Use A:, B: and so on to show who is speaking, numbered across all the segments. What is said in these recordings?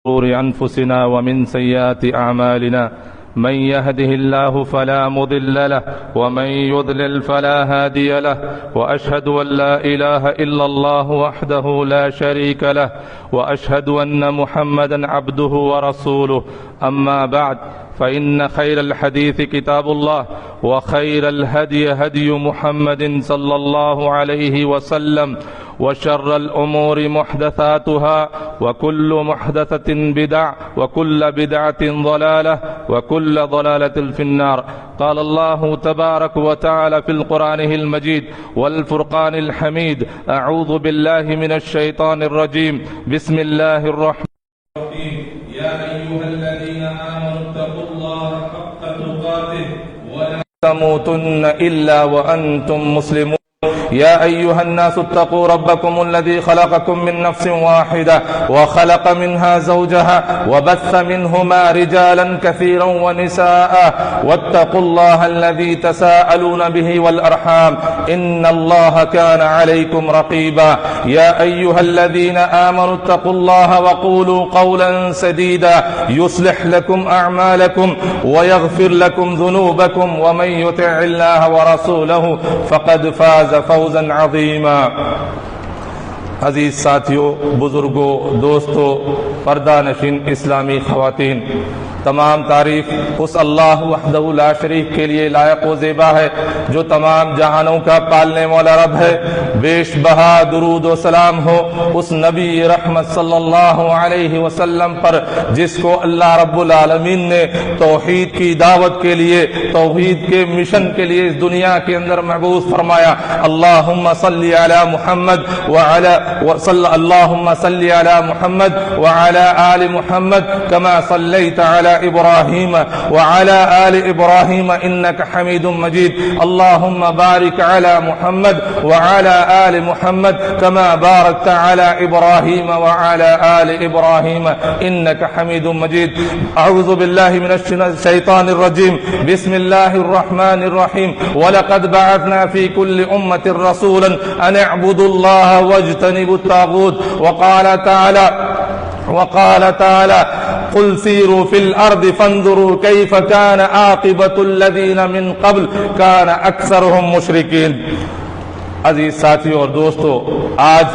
A: شرور أنفسنا ومن سيئات أعمالنا من يهده الله فلا مضل له ومن يضلل فلا هادي له وأشهد أن لا إله إلا الله وحده لا شريك له وأشهد أن محمدا عبده ورسوله أما بعد فإن خير الحديث كتاب الله وخير الهدي هدي محمد صلى الله عليه وسلم وشر الأمور محدثاتها وكل محدثة بدع وكل بدعة ضلالة وكل ضلالة في النار. قال الله تبارك وتعالى في القرآن المجيد والفرقان الحميد: أعوذ بالله من الشيطان الرجيم. بسم الله الرحمن الرحيم. يا أيها الذين آمنوا اتقوا الله حق تقاته ولا تموتن إلا وأنتم مسلمون. يا أيها الناس اتقوا ربكم الذي خلقكم من نفس واحدة وخلق منها زوجها وبث منهما رجالا كثيرا ونساء واتقوا الله الذي تساءلون به والأرحام إن الله كان عليكم رقيبا. يا أيها الذين آمنوا اتقوا الله وقولوا قولا سديدا يصلح لكم أعمالكم ويغفر لكم ذنوبكم ومن يطع الله ورسوله فقد فاز فوزا عظیما. عزیز ساتھیوں، بزرگوں، دوستوں، پردہ نشین اسلامی خواتین، تمام تعریف اس اللہ وحدہ لا شریک کے لیے لائق و زیبا ہے جو تمام جہانوں کا پالنے والا رب ہے. بیش بہا درود و سلام ہو اس نبی رحمت صلی اللہ علیہ وسلم پر جس کو اللہ رب العالمین نے توحید کی دعوت کے لیے، توحید کے مشن کے لیے اس دنیا کے اندر مبعوث فرمایا. اللہم صلی علی محمد اللہم صلی علی محمد وعلی آل محمد کما صلیت علی إبراهيم وعلى آل إبراهيم إنك حميد مجيد. اللهم بارك على محمد وعلى آل محمد كما باركت على إبراهيم وعلى آل إبراهيم إنك حميد مجيد. أعوذ بالله من الشيطان الرجيم. بسم الله الرحمن الرحيم. ولقد بعثنا في كل أمة رسولا أن اعبدوا الله واجتنبوا الطاغوت. وقال تعالى قل سيروا في الأرض فانظروا كيف كان عاقبة الذين من قبل كان أكثرهم مشركين. عزیز ساتھیوں اور دوستو، آج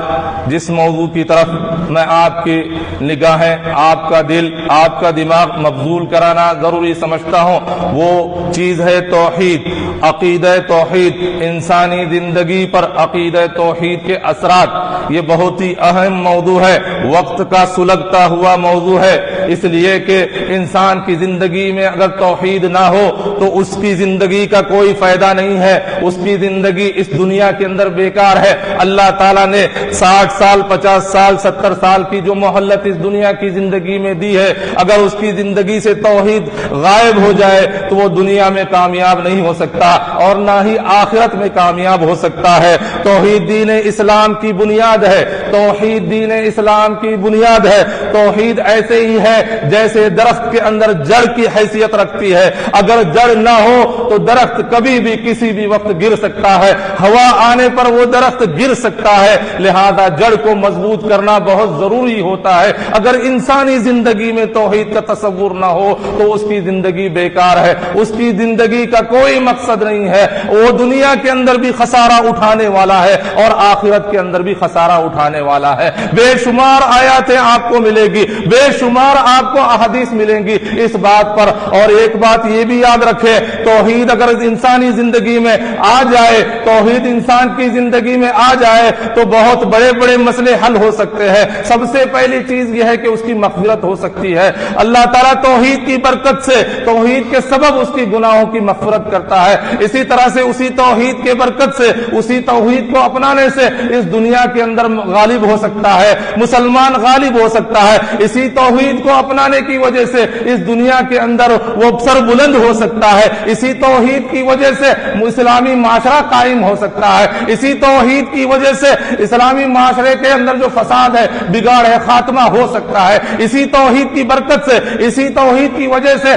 A: جس موضوع کی طرف میں آپ کی نگاہیں، آپ کا دل، آپ کا دماغ مبذول کرانا ضروری سمجھتا ہوں، وہ چیز ہے توحید، عقیدہ توحید، انسانی زندگی پر عقیدہ توحید کے اثرات. یہ بہت ہی اہم موضوع ہے، وقت کا سلگتا ہوا موضوع ہے، اس لیے کہ انسان کی زندگی میں اگر توحید نہ ہو تو اس کی زندگی کا کوئی فائدہ نہیں ہے، اس کی زندگی اس دنیا کے اندر بیکار ہے. اللہ تعالیٰ نے 60 سال 50 سال 70 سال کی جو مہلت اس دنیا کی زندگی میں دی ہے، اگر اس کی زندگی سے توحید غائب ہو جائے تو وہ دنیا میں کامیاب نہیں ہو سکتا اور نہ ہی آخرت میں کامیاب ہو سکتا ہے. توحید دین اسلام کی بنیاد ہے، توحید دین اسلام کی بنیاد ہے. توحید ایسے ہی ہے جیسے درخت کے اندر جڑ کی حیثیت رکھتی ہے. اگر جڑ نہ ہو تو درخت کبھی بھی کسی بھی وقت گر سکتا ہے، ہوا آنے پر وہ درخت گر سکتا ہے. لہذا جڑ کو مضبوط کرنا بہت ضروری ہوتا ہے. اگر انسانی زندگی میں توحید کا تصور نہ ہو تو اس کی زندگی بیکار ہے، اس کی زندگی کا کوئی مقصد نہیں ہے. وہ دنیا کے اندر بھی خسارہ اٹھانے والا ہے اور آخرت کے اندر بھی خسارہ اٹھانے والا ہے. بے شمار آیاتیں آپ کو ملے گی، بے شمار آپ کو احادیث ملیں گی اس بات پر. اور ایک بات یہ بھی یاد رکھے، توحید اگر انسانی زندگی میں آ جائے، توحید انسان کی زندگی میں آ جائے تو بہت بڑے بڑے مسئلے حل ہو سکتے ہیں. سب سے پہلی چیز یہ ہے کہ اس کی مغفرت ہو سکتی ہے. اللہ تعالیٰ توحید کی برکت سے، توحید کے سبب اس کی گناہوں کی مغفرت کرتا ہے. اسی طرح سے اسی توحید کے برکت سے، اسی توحید کو اپنانے سے اس دنیا کے اندر غالب ہو سکتا ہے، مسلمان غالب ہو سکتا ہے. اسی توحید کو اپنانے کی وجہ سے اس دنیا کے اندر وہ سر بلند ہو سکتا ہے. اسی توحید کی وجہ سے اسلامی معاشرہ قائم ہو سکتا ہے. اسی توحید کی وجہ سے اسلامی معاشرے کے اندر جو فساد ہے، بگاڑ ہے، خاتمہ ہو سکتا ہے. اسی توحید کی برکت سے، اسی توحید کی وجہ سے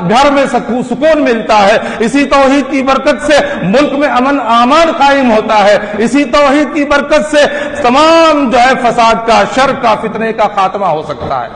A: گھر میں سکون ملتا ہے. اسی توحید کی برکت سے ملک میں امن امان قائم ہوتا ہے. اسی توحید کی برکت سے تمام جو ہے فساد کا، شر کا، فتنے کا خاتمہ ہو سکتا ہے.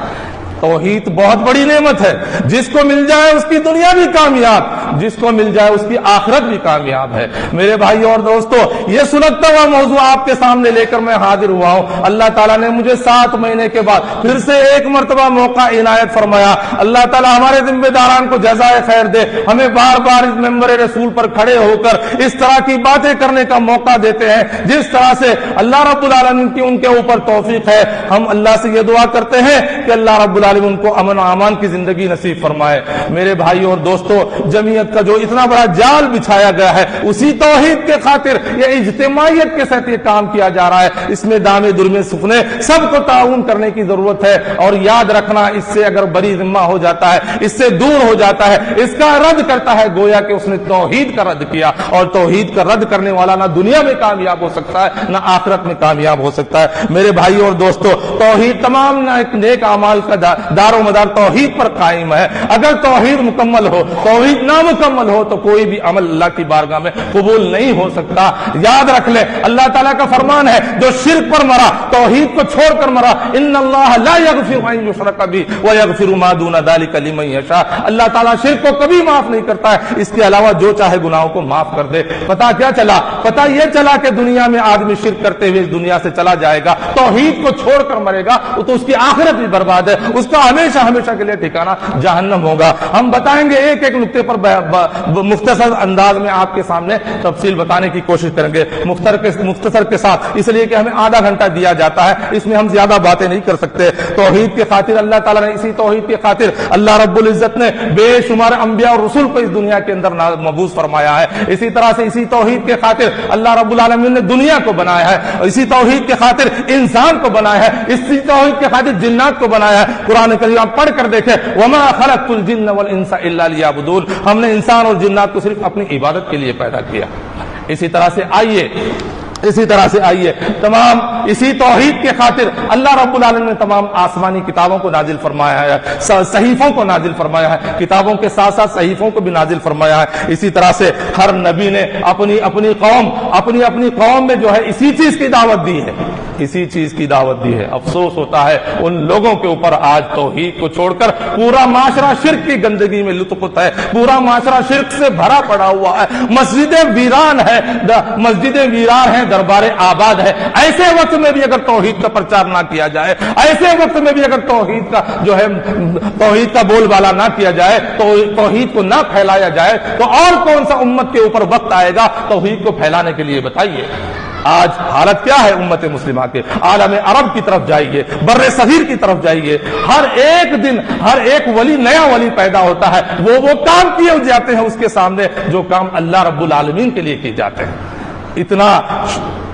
A: توحید بہت بڑی نعمت ہے، جس کو مل جائے اس کی دنیا بھی کامیاب، جس کو مل جائے اس کی آخرت بھی کامیاب ہے۔ میرے بھائی اور دوستو، یہ سلگتا ہوا موضوع آپ کے سامنے لے کر میں حاضر ہوا ہوں۔ اللہ تعالیٰ نے مجھے 7 مہینے کے بعد پھر سے ایک مرتبہ موقع عنایت فرمایا۔ اللہ تعالیٰ ہمارے ذمہ داران کو جزائے خیر دے، ہمیں بار بار اس ممبر رسول پر کھڑے ہو کر اس طرح کی باتیں کرنے کا موقع دیتے ہیں جس طرح سے اللہ رب العالمین کی ان کے اوپر توفیق ہے۔ ہم اللہ سے یہ دعا کرتے ہیں کہ اللہ رب العالمین کو امن و امان کی زندگی نصیب فرمائے۔ میرے بھائی اور دوستو، جمعیت کا جو اتنا بڑا جال بچھایا گیا ہے، اسی توحید کے خاطر یہ اجتماعیت کے ساتھ یہ کام کیا جا رہا ہے۔ اس میں دامے درمے سکھنے سب کو تعاون کرنے کی ضرورت ہے، اور یاد رکھنا اس سے اگر بری ذمہ ہو جاتا ہے، اس سے دور ہو جاتا ہے، اس کا رد کرتا ہے، گویا کہ اس نے توحید کا رد کیا، اور توحید کا رد کرنے والا نہ دنیا میں کامیاب ہو سکتا ہے نہ آخرت میں کامیاب ہو سکتا ہے۔ میرے بھائی اور دوستو، توحید تمام نیک اعمال کا دار و مدار توحید پر قائم ہے۔ اگر توحید مکمل ہو، توحید نامکمل ہو تو کوئی بھی عمل اللہ کی بارگاہ میں قبول نہیں ہو سکتا۔ یاد رکھ لے، اللہ تعالیٰ کا فرمان ہے، جو شرک پر مرا، توحید کو چھوڑ کر مرا، ان اللہ لا یغفر ان یشرک بہ ویغفر ما دون ذلک لمن یشاء، اللہ تعالیٰ شرک کو کبھی معاف نہیں کرتا ہے، اس کے علاوہ جو چاہے گناہوں کو معاف کر دے۔ پتا کیا چلا؟ پتا یہ چلا کہ دنیا میں آدمی شرک کرتے ہوئے اس دنیا سے چلا جائے گا، توحید کو چھوڑ کر مرے گا تو اس کی آخرت بھی برباد ہے، اس کا ہمیشہ ہمیشہ کے لیے ٹھکانہ جہنم ہوگا۔ ہم بتائیں گے ایک ایک نقطے پر مختصر انداز میں آپ کے سامنے تفصیل بتانے کی کوشش کریں گے، مختصر کے ساتھ، اس لیے کہ ہمیں آدھا گھنٹہ دیا جاتا ہے، اس میں ہم زیادہ باتیں نہیں کر سکتے۔ توحید کی خاطر اللہ تعالیٰ نے، اسی توحید کی خاطر اللہ رب العزت نے بے شمار انبیاء اور رسول کو اس دنیا کے اندر مبعوث فرمایا ہے۔ اسی طرح سے اسی توحید کے خاطر اللہ رب العالمین نے دنیا کو بنایا ہے، اسی توحید کے خاطر انسان کو بنایا ہے، اسی توحید کے خاطر جنات کو بنایا ہے۔ قرآن کریم آپ پڑھ کر دیکھیں، وما خلقت الجن والانس الا لیعبدون، ہم نے انسان اور جنات کو صرف اپنی عبادت کے لیے پیدا کیا۔ اسی طرح سے آئیے تمام اسی توحید کے خاطر اللہ رب العالمین نے تمام آسمانی کتابوں کو نازل فرمایا ہے، صحیفوں کو نازل فرمایا ہے، کتابوں کے ساتھ ساتھ صحیفوں کو بھی نازل فرمایا ہے۔ اسی طرح سے ہر نبی نے اپنی قوم میں جو ہے اسی چیز کی دعوت دی ہے، اسی چیز کی دعوت دی ہے۔ افسوس ہوتا ہے ان لوگوں کے اوپر آج توحید کو چھوڑ کر پورا معاشرہ شرک کی گندگی میں لطف ہوتا ہے، پورا معاشرہ شرک سے بھرا پڑا ہوا ہے، مسجدیں ویران ہیں، دربار آباد ہے۔ ایسے وقت میں بھی اگر توحید کا پرچار نہ کیا جائے، ایسے وقت میں بھی اگر توحید کا بول بالا نہ کیا جائے، تو توحید کو نہ پھیلایا جائے، تو اور کون سا امت کے اوپر وقت آئے گا توحید کو پھیلانے کے لیے؟ بتائیے آج حالت کیا ہے امت مسلمہ کے؟ عالم عرب کی طرف جائیے، بر صغیر کی طرف جائیے، ہر ایک دن ہر ایک ولی نیا ولی پیدا ہوتا ہے، وہ کام کیے جاتے ہیں اس کے سامنے جو کام اللہ رب العالمین کے لیے کیے جاتے ہیں۔ اتنا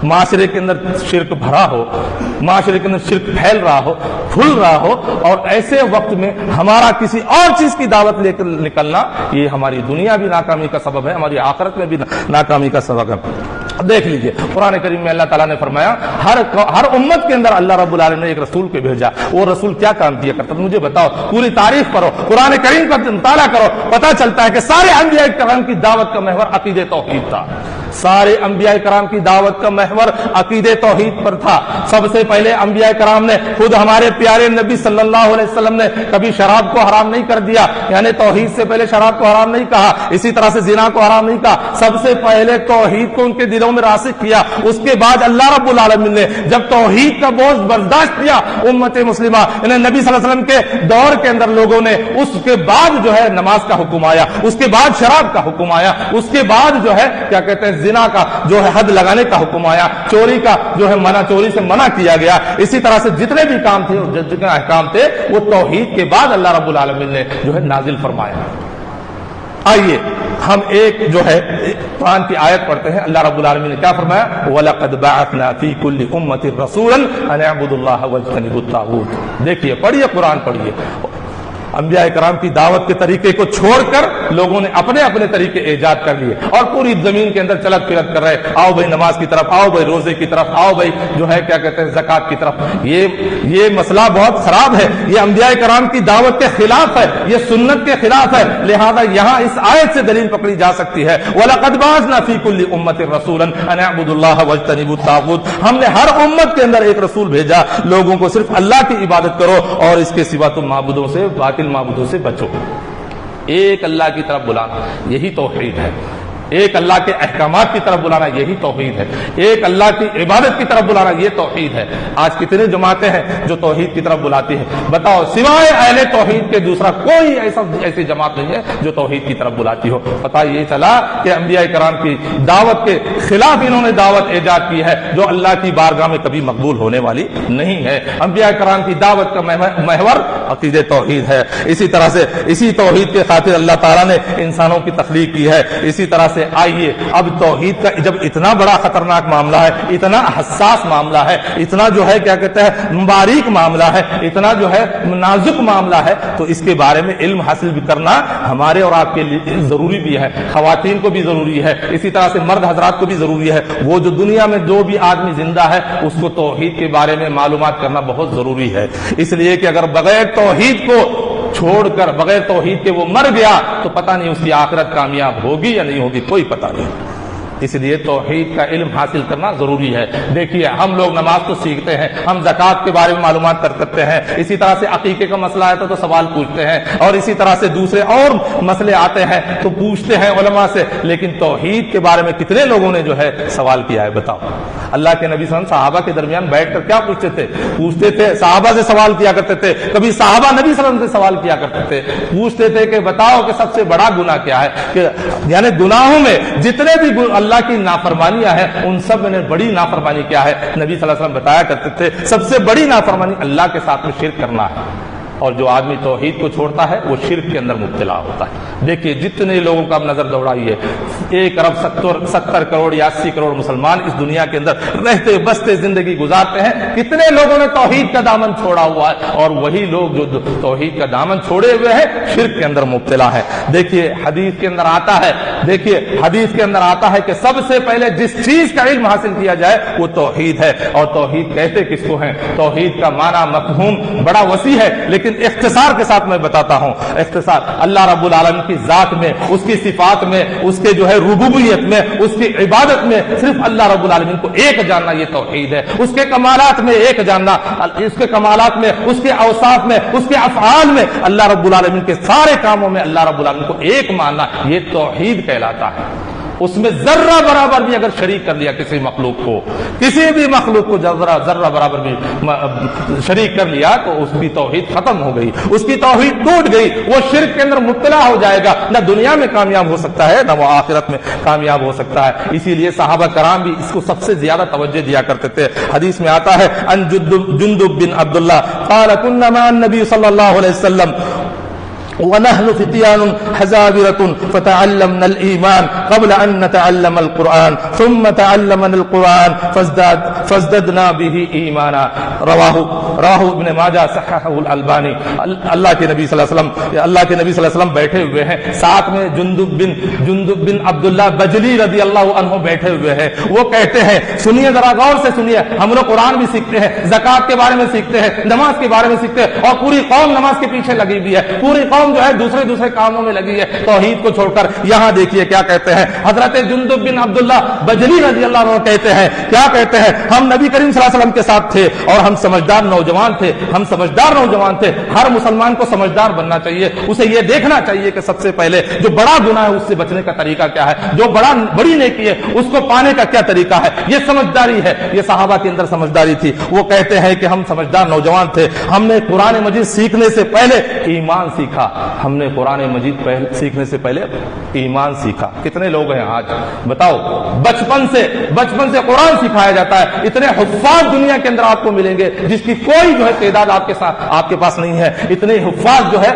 A: معاشرے کے اندر شرک بھرا ہو، معاشرے کے اندر شرک پھیل رہا ہو، پھول رہا ہو، اور ایسے وقت میں ہمارا کسی اور چیز کی دعوت لے کر نکلنا، یہ ہماری دنیا بھی ناکامی کا سبب ہے، ہماری آخرت میں بھی ناکامی کا سبب ہے۔ دیکھ لیجئے قرآن کریم میں اللہ تعالیٰ نے فرمایا ہر امت کے اندر اللہ رب العالمین نے ایک رسول کو بھیجا، وہ رسول کیا کام کیا کرتا ہے مجھے بتاؤ، پوری تعریف کرو، قرآن کریم کا مطالعہ کرو، پتہ چلتا ہے کہ سارے انبیاء کرام کی دعوت کا محور عقیدہ توحید تھا، سارے انبیاء کرام کی دعوت کا محور عقیدہ توحید پر تھا۔ سب سے پہلے انبیاء کرام نے، خود ہمارے پیارے نبی صلی اللہ علیہ وسلم نے کبھی شراب کو حرام نہیں کر دیا، یعنی توحید سے پہلے شراب کو حرام نہیں کہا، اسی طرح سے زنا کو حرام نہیں کہا، سب سے پہلے توحید کو ان کے دلوں میں راسخ کیا۔ اس کے بعد اللہ رب العالمین نے جب توحید کا بوجھ برداشت کیا امت مسلمہ، یعنی نبی صلی اللہ علیہ وسلم کے دور کے اندر لوگوں نے، اس کے بعد جو ہے نماز کا حکم آیا، اس کے بعد شراب کا حکم آیا، اس کے بعد جو ہے کیا کہتے ہیں زنا کا جو ہے حد لگانے کا حکم آیا، چوری کا جو ہے چوری سے منع کیا گیا۔ اسی طرح سے جتنے بھی کام تھے، جتنے احکام تھے، وہ توحید کے بعد اللہ رب العالمین نے جو ہے نازل فرمایا۔ آئیے ہم ایک جو ہے قرآن کی آیت پڑھتے ہیں، اللہ رب العالمین نے کیا فرمایا؟ وَلَقَدْ بَعَثْنَا فِي كُلِّ أُمَّةٍ رَسُولًا أَنِ اعْبُدُوا اللَّهَ وَاجْتَنِبُوا الطَّاغُوتَ۔ دیکھیے، پڑھیے قرآن، پڑھیے انبیاء کرام کی دعوت کے طریقے کو چھوڑ کر لوگوں نے اپنے اپنے طریقے ایجاد کر لیے اور پوری زمین کے اندر چلت پھرت کر رہے، آؤ بھائی نماز کی طرف، آؤ بھائی روزے کی طرف، آؤ بھائی جو ہے کیا کہتے ہیں زکات کی طرف۔ یہ مسئلہ بہت خراب ہے، یہ انبیاء کرام کی دعوت کے خلاف ہے، یہ سنت کے خلاف ہے، لہذا یہاں اس آیت سے دلیل پکڑی جا سکتی ہے وَلَقَدْ بَعَثْنَا فِي كُلِّ أُمَّةٍ رَسُولًا أَنِ اعْبُدُوا اللَّهَ وَاجْتَنِبُوا الطَّاغُوتَ، ہم نے ہر امت کے اندر ایک رسول بھیجا، لوگوں کو صرف اللہ کی عبادت کرو اور اس کے سوا تم معبودوں سے، باطل معبودوں سے بچو۔ ایک اللہ کی طرف بلانا یہی توحید ہے، ایک اللہ کے احکامات کی طرف بلانا یہی توحید ہے، ایک اللہ کی عبادت کی طرف بلانا یہ توحید ہے۔ آج کتنے جماعتیں ہیں جو توحید کی طرف بلاتی ہیں؟ بتاؤ سوائے اہل توحید کے دوسرا کوئی ایسی جماعت نہیں ہے جو توحید کی طرف بلاتی ہو۔ پتہ یہ چلا کہ انبیاء کرام کی دعوت کے خلاف انہوں نے دعوت ایجاد کی ہے جو اللہ کی بارگاہ میں کبھی مقبول ہونے والی نہیں ہے۔ انبیاء کرام کی دعوت کا محور عقیدہ توحید ہے۔ اسی طرح سے اسی توحید کے خاطر اللہ تعالیٰ نے انسانوں کی تخلیق کی ہے۔ اسی طرح سے آئیے اب توحید کا جب اتنا بڑا خطرناک معاملہ ہے، اتنا حساس معاملہ ہے، اتنا جو ہے کیا کہتے ہیں باریک معاملہ ہے، اتنا جو ہے نازک معاملہ ہے، تو اس کے بارے میں علم حاصل بھی کرنا ہمارے اور آپ کے لیے ضروری بھی ہے، خواتین کو بھی ضروری ہے، اسی طرح سے مرد حضرات کو بھی ضروری ہے۔ وہ جو دنیا میں جو بھی آدمی زندہ ہے اس کو توحید کے بارے میں معلومات کرنا بہت ضروری ہے، اس لیے کہ اگر بغیر توحید کو چھوڑ کر بغیر توحید کے وہ مر گیا تو پتہ نہیں اس کی آخرت کامیاب ہوگی یا نہیں ہوگی، کوئی پتہ نہیں۔ اس لیے توحید کا علم حاصل کرنا ضروری ہے۔ دیکھیے ہم لوگ نماز تو سیکھتے ہیں، ہم زکوٰۃ کے بارے میں معلومات کرتے ہیں، اسی طرح سے عقیقے کا مسئلہ آتا ہے تو سوال پوچھتے ہیں، اور اسی طرح سے دوسرے اور مسئلے آتے ہیں تو پوچھتے ہیں علماء سے، لیکن توحید کے بارے میں کتنے لوگوں نے جو ہے سوال کیا ہے؟ بتاؤ۔ اللہ کے نبی صلی اللہ علیہ وسلم صحابہ کے درمیان بیٹھ کر کیا پوچھتے تھے؟ صحابہ سے سوال کیا کرتے تھے، کبھی صحابہ نبی صلی اللہ علیہ وسلم سے سوال کیا کرتے تھے، پوچھتے تھے کہ بتاؤ کہ سب سے بڑا گناہ کیا ہے، کہ یعنی گناہوں میں جتنے بھی اللہ کی نافرمانیاں ہیں ان سب میں بڑی نافرمانی کیا ہے؟ نبی صلی اللہ علیہ وسلم بتایا کرتے تھے سب سے بڑی نافرمانی اللہ کے ساتھ میں شرک کرنا ہے، اور جو آدمی توحید کو چھوڑتا ہے وہ شرک کے اندر مبتلا ہوتا ہے۔ دیکھیے جتنے لوگوں کا اب نظر دوڑائیے، 1.70 کروڑ یا 80 کروڑ مسلمان اس دنیا کے اندر رہتے بستے زندگی گزارتے ہیں، کتنے لوگوں نے توحید کا دامن چھوڑا ہوا ہے، اور وہی لوگ جو توحید کا دامن چھوڑے ہوئے ہیں شرک کے اندر مبتلا ہے۔ دیکھیے حدیث کے اندر آتا ہے کہ سب سے پہلے جس چیز کا علم حاصل کیا جائے وہ توحید ہے، اور توحید کہتے کس کو ہیں؟ توحید کا معنی مفہوم بڑا وسیع ہے، لیکن اختصار کے ساتھ میں بتاتا ہوں۔ اختصار اللہ رب العالمین کی ذات میں، اس کی صفات میں، اس کے جو ہے ربوبیت میں، اس کی عبادت میں صرف اللہ رب العالمین کو ایک جاننا یہ توحید ہے۔ اس کے کمالات میں ایک جاننا، اس کے کمالات میں، اس کے اوصاف میں، اس کے افعال میں، اللہ رب العالمین کے سارے کاموں میں اللہ رب العالمین کو ایک ماننا یہ توحید کہلاتا ہے۔ اس میں ذرہ برابر بھی اگر شریک کر لیا کسی مخلوق کو، کسی بھی مخلوق کو ذرہ برابر بھی شریک کر لیا تو اس کی توحید ختم ہو گئی، اس کی توحید ٹوٹ گئی، وہ شرک کے اندر مبتلا ہو جائے گا، نہ دنیا میں کامیاب ہو سکتا ہے نہ وہ آخرت میں کامیاب ہو سکتا ہے۔ اسی لیے صحابہ کرام بھی اس کو سب سے زیادہ توجہ دیا کرتے تھے۔ حدیث میں آتا ہے ان جندب بن عبداللہ قال كنا مع النبي صلى الله عليه وسلم ونحن فتيان حزابرة فتعلمنا الإيمان قبل أن نتعلم القرآن ثم تعلمنا القرآن فازددنا به إيمانا رواہ ابن ماجہ صححہ الالبانی۔ اللہ کے نبی صلی اللہ علیہ وسلم بیٹھے ہوئے ہیں، ساتھ میں جندب بن عبداللہ بجلی رضی اللہ عنہ بیٹھے ہوئے ہیں، وہ کہتے ہیں سنیے ذرا غور سے سنیے، ہم لوگ قرآن بھی سیکھتے ہیں، زکوٰۃ کے بارے میں سیکھتے ہیں، نماز کے بارے میں سیکھتے ہیں، اور پوری قوم نماز کے پیچھے لگی ہوئی ہے، پوری قوم جو ہے دوسرے کاموں میں لگی ہے توحید کو چھوڑ کر۔ یہاں دیکھیے کیا کہتے ہیں حضرت جندب بن عبداللہ بجلی رضی اللہ عنہ کہتے ہیں، کیا کہتے ہیں؟ ہم نبی کریم صلی اللہ علیہ وسلم کے ساتھ تھے اور ہم سمجھدار نوجوان تھے۔ ہر مسلمان کو سمجھدار بننا چاہیے، اسے یہ دیکھنا چاہیے کہ سب سے پہلے جو بڑا گناہ ہے اس سے بچنے کا طریقہ کیا ہے، جو بڑی نیکی ہے اس کو پانے کا کیا طریقہ ہے، یہ سمجھداری ہے۔ یہ صحابہ کے اندر سمجھداری تھی۔ وہ کہتے ہیں کہ ہم سمجھدار نوجوان تھے، ہم نے قرآن مجید سیکھنے سے پہلے ایمان سیکھا، ہم نے قرآن مجید سیکھنے سے پہلے ایمان سیکھا۔ کتنے لوگ ہیں آج بتاؤ بچپن سے قرآن سکھایا جاتا ہے، اتنے حفاظ دنیا کے اندر آپ کو ملیں گے جس کی کوئی جو ہے تعداد آپ کے پاس نہیں ہے، اتنے حفاظ جو ہے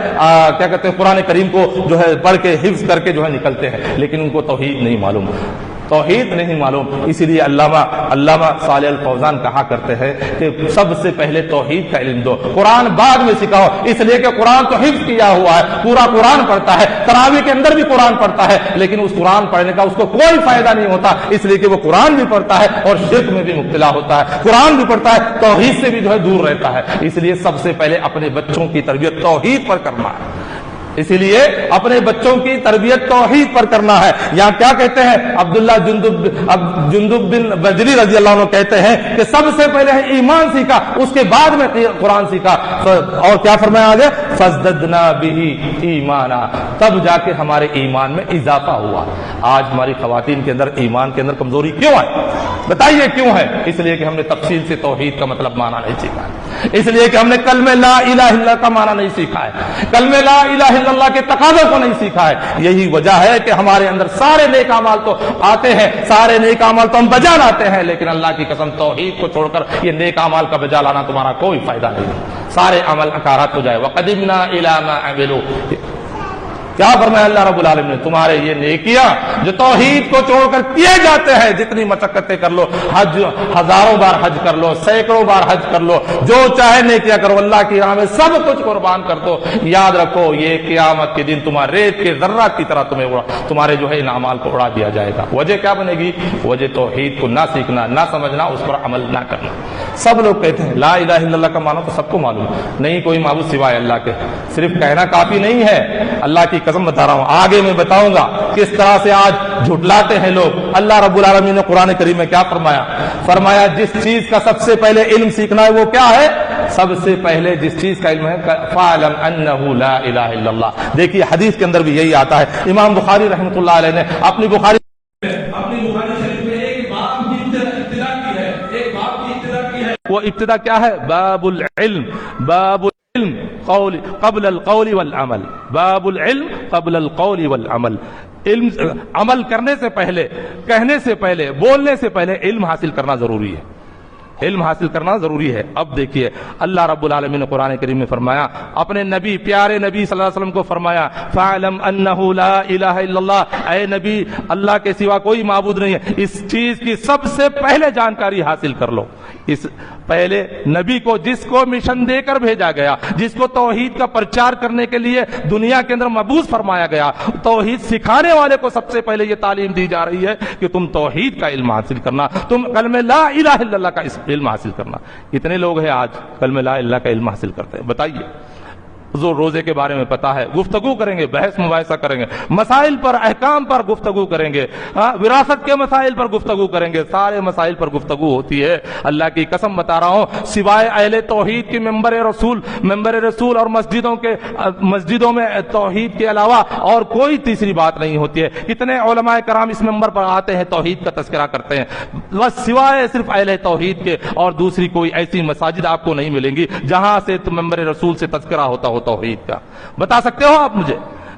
A: کیا کہتے ہیں قرآن کریم کو جو ہے پڑھ کے حفظ کر کے جو ہے نکلتے ہیں، لیکن ان کو توحید نہیں معلوم، توحید نہیں معلوم. اسی لیے علامہ صالح الفوزان کہا کرتے ہیں کہ سب سے پہلے توحید کا علم دو, قرآن بعد میں سکھاؤ, اس لیے کہ قرآن تو حفظ کیا ہوا ہے, پورا قرآن پڑھتا ہے, تراویح کے اندر بھی قرآن پڑھتا ہے, لیکن اس قرآن پڑھنے کا اس کو کوئی فائدہ نہیں ہوتا, اس لیے کہ وہ قرآن بھی پڑھتا ہے اور شرک میں بھی مبتلا ہوتا ہے, قرآن بھی پڑھتا ہے, توحید سے بھی جو ہے دور رہتا ہے. اس لیے سب سے پہلے اپنے بچوں کی تربیت توحید پر کرنا ہے, اسی لیے اپنے بچوں کی تربیت توحید پر کرنا ہے. یہاں کیا کہتے ہیں عبداللہ جندب بن بجلی رضی اللہ عنہ کہتے ہیں کہ سب سے پہلے ایمان سیکھا, اس کے بعد میں قرآن سیکھا, اور کیا فرمایا آگے, فَازْدَدْنَا بِهِ ایمانا, تب جا کے ہمارے ایمان میں اضافہ ہوا. آج ہماری خواتین کے اندر ایمان کے اندر کمزوری کیوں ہے, بتائیے کیوں ہے؟ اس لیے کہ ہم نے تفصیل سے توحید کا مطلب معنی نہیں سیکھا ہے, اس لیے کہ ہم نے کلمہ لا الہ الا اللہ کا معنی نہیں سیکھا ہے, کلمہ لا الہ الا اللہ کے تقاضوں کو نہیں سیکھا ہے. یہی وجہ ہے کہ ہمارے اندر سارے نیک اعمال تو آتے ہیں, سارے نیک اعمال تو ہم بجا لاتے ہیں, لیکن اللہ کی قسم توحید کو چھوڑ کر یہ نیک اعمال کا بجا لانا تمہارا کوئی فائدہ نہیں, سارے عمل اکارات ہو جائے. وَقَدِمْنَا إِلَىٰ مَا عَمِلُوا, کیا فرمایا اللہ رب العالمین نے, تمہارے یہ نیکیاں جو توحید کو چھوڑ کر کیے جاتے ہیں, جتنی مشقتیں کر لو, حج ہزاروں بار حج کر لو, سینکڑوں بار حج کر لو, جو چاہے نیکیاں کرو, اللہ کی راہ میں سب کچھ قربان کر دو, یاد رکھو یہ قیامت کے دن تمہارے ریت کے ذرات کی طرح تمہارے جو ہے ان اعمال کو اڑا دیا جائے گا. وجہ کیا بنے گی؟ وجہ توحید کو نہ سیکھنا, نہ سمجھنا, اس پر عمل نہ کرنا. سب لوگ کہتے ہیں لا الہ الا اللہ کا معنی تو سب کو معلوم, نہیں کوئی معبود سوائے اللہ کے, صرف کہنا کافی نہیں ہے. اللہ کی قسم بتا رہا ہوں, آگے میں بتاؤں گا کس طرح سے آج جھٹلاتے ہیں لوگ. اللہ رب العالمین نے قرآن کریم میں کیا فرمایا, جس چیز کا سب سے پہلے علم سیکھنا ہے وہ کیا ہے؟ سب سے پہلے جس چیز کا علم ہے فَاعْلَمْ أَنَّهُ لَا إِلَهَ إِلَّا اللَّهُ. دیکھیے حدیث کے اندر بھی یہی آتا ہے. امام بخاری رحمۃ اللہ علیہ نے اپنی بخاری شریف میں ایک باب کی ابتدا کی ہے, ایک باب کی ابتدا کی ہے. وہ ابتدا کیا ہے؟ باب العلم, باب العلم قبل القول والعمل, باب العلم قبل القول والعمل. علم عمل کرنے سے پہلے, کہنے سے پہلے, بولنے سے پہلے علم حاصل کرنا ضروری ہے, علم حاصل کرنا ضروری ہے. اب دیکھیے اللہ رب العالمین نے قرآن کریم میں فرمایا, اپنے نبی پیارے نبی صلی اللہ علیہ وسلم کو فرمایا فَاعْلَمْ أَنَّهُ لَا إِلَهَ إِلَّا اللَّهُ, اے نبی اللہ کے سوا کوئی معبود نہیں ہے, اس چیز کی سب سے پہلے جانکاری حاصل کر لو. اس پہلے نبی کو, جس کو مشن دے کر بھیجا گیا, جس کو توحید کا پرچار کرنے کے لیے دنیا کے اندر مبعوث فرمایا گیا, توحید سکھانے والے کو سب سے پہلے یہ تعلیم دی جا رہی ہے کہ تم توحید کا علم حاصل کرنا, تم کلمہ لا الہ الا اللہ کا علم حاصل کرنا. کتنے لوگ ہیں آج کلمہ لا الہ الا اللہ کا علم حاصل کرتے ہیں؟ بتائیے. روزے کے بارے میں پتا ہے, گفتگو کریں گے, بحث مباحثہ کریں گے, مسائل پر, احکام پر گفتگو کریں گے, وراثت کے مسائل پر گفتگو کریں گے, سارے مسائل پر گفتگو ہوتی ہے. اللہ کی قسم بتا رہا ہوں, سوائے اہل توحید کی ممبر رسول اور مسجدوں میں توحید کے علاوہ اور کوئی تیسری بات نہیں ہوتی ہے. کتنے علماء کرام اس ممبر پر آتے ہیں, توحید کا تذکرہ کرتے ہیں, بس سوائے صرف اہل توحید کے, اور دوسری کوئی ایسی مساجد آپ کو نہیں ملیں گی جہاں سے ممبر رسول سے تذکرہ ہوتا ہو توحید کا. بتا سکتے ہو آپ مجھے؟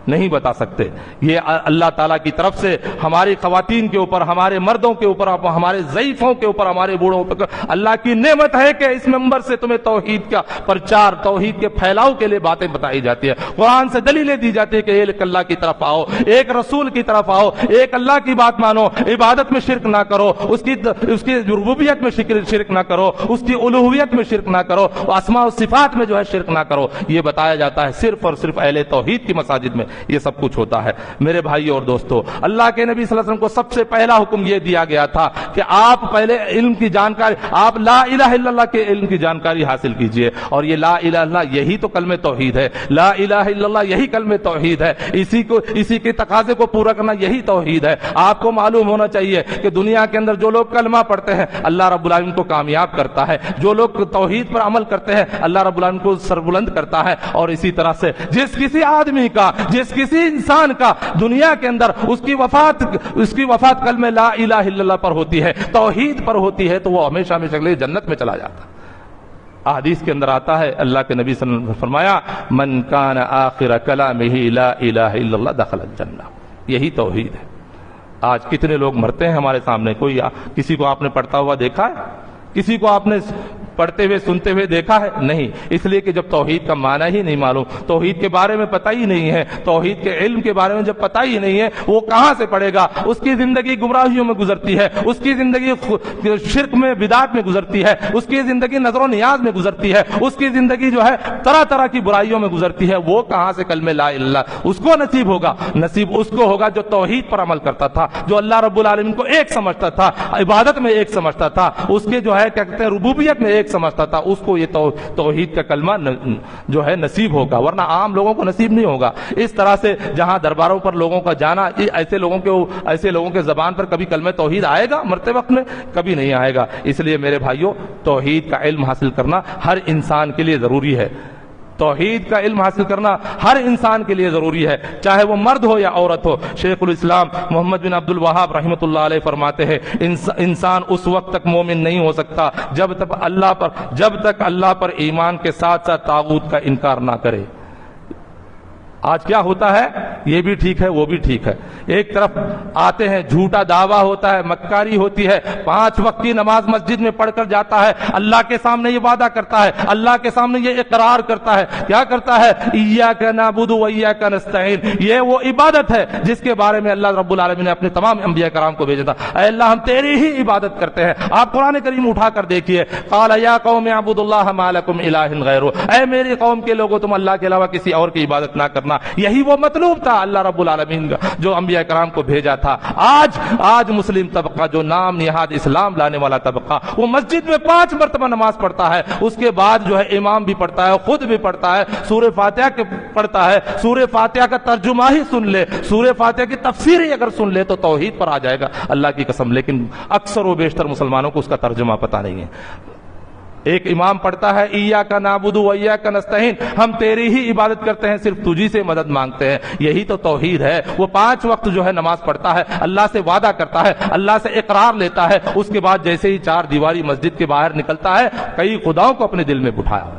A: نہیں بتا سکتے. یہ اللہ تعالیٰ کی طرف سے ہماری خواتین کے اوپر, ہمارے مردوں کے اوپر, ہمارے ضعیفوں کے اوپر, ہمارے بوڑھوں پر اللہ کی نعمت ہے کہ اس ممبر سے تمہیں توحید کا پرچار, توحید کے پھیلاؤ کے لیے باتیں بتائی جاتی ہے, قرآن سے دلیلیں دی جاتی ہے کہ ایک اللہ کی طرف آؤ, ایک رسول کی طرف آؤ, ایک اللہ کی بات مانو, عبادت میں شرک نہ کرو, اس کی ربوبیت میں شرک نہ کرو, اس کی الوہیت میں شرک نہ کرو, اسماء و صفات میں جو ہے شرک نہ کرو. یہ بتایا جاتا ہے صرف اور صرف اہل توحید کی مساجد میں یہ سب کچھ ہوتا ہے. میرے بھائی اور دوستو, اللہ کے نبی صلی اللہ علیہ وسلم کو سب سے پہلا حکم یہ دیا گیا تھا کہ آپ پہلے علم کی جانکاری, آپ لا الہ الا اللہ کے علم کی جانکاری حاصل کیجئے. اور یہ لا الہ الا اللہ یہی تو کلمہ توحید ہے, لا الہ الا اللہ یہی کلمہ توحید ہے, اسی کے تقاضے کو پورا کرنا یہی توحید ہے. آپ کو معلوم ہونا چاہیے کہ دنیا کے اندر جو لوگ کلمہ پڑھتے ہیں اللہ رب العالمین کو کامیاب کرتا ہے, جو لوگ توحید پر عمل کرتے ہیں اللہ رب العالمین کو سربلند کرتا ہے. اور اسی طرح سے جس کسی آدمی کا, جس کسی انسان کا دنیا کے اندر اس کی وفات کلمہ لا الہ الا اللہ پر ہوتی ہے, توحید پر ہوتی ہے, تو وہ ہمیشہ ہمیشہ کے لیے جنت میں چلا جاتا ہے. احادیث کے اندر آتا ہے, اللہ کے نبی صلی اللہ علیہ وسلم نے فرمایا من کان آخر کلامہ لا الہ الا اللہ دخل الجنہ. یہی توحید ہے. آج کتنے لوگ مرتے ہیں ہمارے سامنے, کسی کو آپ نے پڑھتا ہوا دیکھا ہے؟ کسی کو آپ نے پڑھتے ہوئے سنتے ہوئے دیکھا ہے؟ نہیں، اس لیے کہ جب توحید کا معنی ہی نہیں معلوم، توحید کے بارے میں پتہ ہی نہیں ہے، توحید کے علم کے بارے میں جب پتہ ہی نہیں ہے وہ کہاں سے پڑھے گا؟ اس کی زندگی گمراہیوں میں گزرتی ہے، اس کی زندگی شرک میں بدعت میں گزرتی ہے، اس کی زندگی نظر و نیاز میں گزرتی ہے، اس کی زندگی جو ہے طرح طرح کی برائیوں میں گزرتی ہے، وہ کہاں سے کلمہ لا الہ الا اللہ اس کو نصیب ہوگا؟ نصیب اس کو ہوگا جو توحید پر عمل کرتا تھا، جو اللہ رب العالمین کو ایک سمجھتا تھا، عبادت میں ایک سمجھتا تھا، اس کے جو ہے کیا کہتے ہیں ربوبیت میں ایک سمجھتا تھا، اس کو یہ توحید کا کلمہ جو ہے نصیب ہوگا، ورنہ عام لوگوں کو نصیب نہیں ہوگا۔ اس طرح سے جہاں درباروں پر لوگوں کا جانا، ایسے لوگوں کے زبان پر کبھی کلمہ توحید آئے گا مرتے وقت میں؟ کبھی نہیں آئے گا۔ اس لیے میرے بھائیوں، توحید کا علم حاصل کرنا ہر انسان کے لیے ضروری ہے، توحید کا علم حاصل کرنا ہر انسان کے لیے ضروری ہے، چاہے وہ مرد ہو یا عورت ہو۔ شیخ الاسلام محمد بن عبد الوہاب رحمۃ اللہ علیہ فرماتے ہیں انسان اس وقت تک مومن نہیں ہو سکتا جب تک اللہ پر ایمان کے ساتھ ساتھ طاغوت کا انکار نہ کرے۔ آج کیا ہوتا ہے؟ یہ بھی ٹھیک ہے وہ بھی ٹھیک ہے، ایک طرف آتے ہیں جھوٹا دعویٰ ہوتا ہے، مکاری ہوتی ہے، 5 وقت کی نماز مسجد میں پڑھ کر جاتا ہے، اللہ کے سامنے یہ وعدہ کرتا ہے، اللہ کے سامنے یہ اقرار کرتا ہے، کیا کرتا ہے؟ ایاک نعبد و ایاک نستعین، یہ وہ عبادت ہے جس کے بارے میں اللہ رب العالمین نے اپنے تمام انبیاء کرام کو بھیجا تھا، اے اللہ ہم تیری ہی عبادت کرتے ہیں۔ آپ قرآن کریم اٹھا کر دیکھیے، قال یا قوم اعبدوا اللہ ما لکم الہ غیرہ، اے میری قوم کے لوگوں تم اللہ کے علاوہ کسی اور کی عبادت نہ کرنا، یہی وہ مطلوب تھا اللہ رب العالمین کا جو انبیاء کرام کو بھیجا تھا۔ آج مسلم طبقہ جو نام نہاد اسلام لانے والا طبقہ، وہ مسجد میں 5 مرتبہ نماز پڑھتا ہے، اس کے بعد جو ہے امام بھی پڑھتا ہے، خود بھی پڑھتا ہے، سورہ فاتحہ کے پڑھتا ہے، سورہ فاتحہ کا ترجمہ ہی سن لے، سورہ فاتحہ کی تفسیر ہی اگر سن لے تو توحید پر آ جائے گا اللہ کی قسم، لیکن اکثر و بیشتر مسلمانوں کو اس کا ترجمہ پتہ نہیں ہے۔ ایک امام پڑھتا ہے ایاک نعبد و ایاک نستعین، ہم تیری ہی عبادت کرتے ہیں، صرف تجھی سے مدد مانگتے ہیں، یہی تو توحید ہے۔ وہ 5 وقت جو ہے نماز پڑھتا ہے، اللہ سے وعدہ کرتا ہے، اللہ سے اقرار لیتا ہے، اس کے بعد جیسے ہی 4 دیواری مسجد کے باہر نکلتا ہے کئی خداؤں کو اپنے دل میں بٹھایا۔